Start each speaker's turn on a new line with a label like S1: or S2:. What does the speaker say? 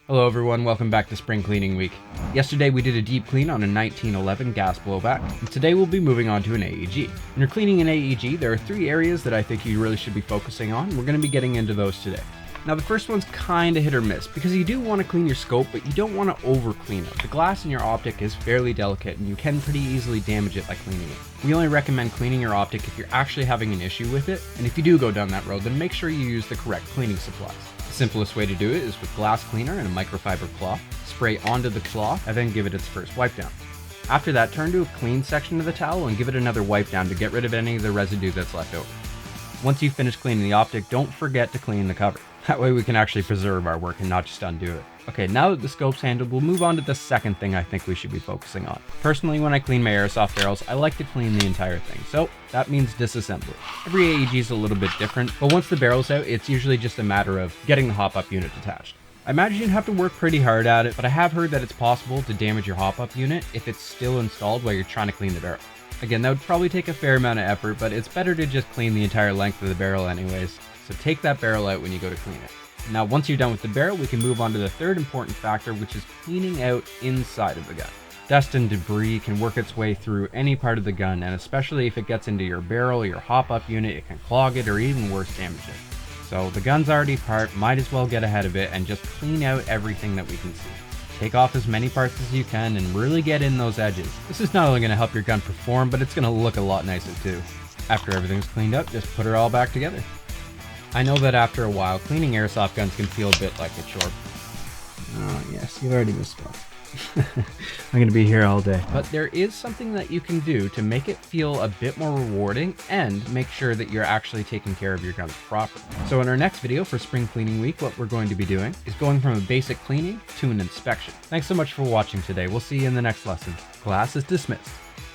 S1: Hello everyone, welcome back to Spring Cleaning Week. Yesterday we did a deep clean on a 1911 gas blowback, and today we'll be moving on to an AEG. When you're cleaning an AEG, there are three areas that I think you really should be focusing on. We're going to be getting into those today. Now the first one's kinda hit or miss, because you do want to clean your scope, but you don't want to over clean it. The glass in your optic is fairly delicate and you can pretty easily damage it by cleaning it. We only recommend cleaning your optic if you're actually having an issue with it, and if you do go down that road, then make sure you use the correct cleaning supplies. The simplest way to do it is with glass cleaner and a microfiber cloth. Spray onto the cloth and then give it its first wipe down. After that, turn to a clean section of the towel and give it another wipe down to get rid of any of the residue that's left over. Once you've finished cleaning the optic, don't forget to clean the cover. That way we can actually preserve our work and not just undo it. Okay, now that the scope's handled, we'll move on to the second thing I think we should be focusing on. Personally, when I clean my airsoft barrels, I like to clean the entire thing, so that means disassembly. Every AEG is a little bit different, but once the barrel's out, it's usually just a matter of getting the hop-up unit detached. I imagine you'd have to work pretty hard at it, but I have heard that it's possible to damage your hop-up unit if it's still installed while you're trying to clean the barrel. Again, that would probably take a fair amount of effort, but it's better to just clean the entire length of the barrel anyways, so take that barrel out when you go to clean it. Now, once you're done with the barrel, we can move on to the third important factor, which is cleaning out inside of the gun. Dust and debris can work its way through any part of the gun, and especially if it gets into your barrel or your hop-up unit, it can clog it or even worse, damage it. So the gun's already apart, might as well get ahead of it and just clean out everything that we can see. Take off as many parts as you can and really get in those edges. This is not only going to help your gun perform, but it's going to look a lot nicer too. After everything's cleaned up, just put it all back together. I know that after a while, cleaning airsoft guns can feel a bit like a chore. Oh yes, you already missed one. I'm gonna be here all day. But there is something that you can do to make it feel a bit more rewarding and make sure that you're actually taking care of your guns properly. So in our next video for Spring Cleaning Week, what we're going to be doing is going from a basic cleaning to an inspection. Thanks so much for watching today. We'll see you in the next lesson. Class is dismissed.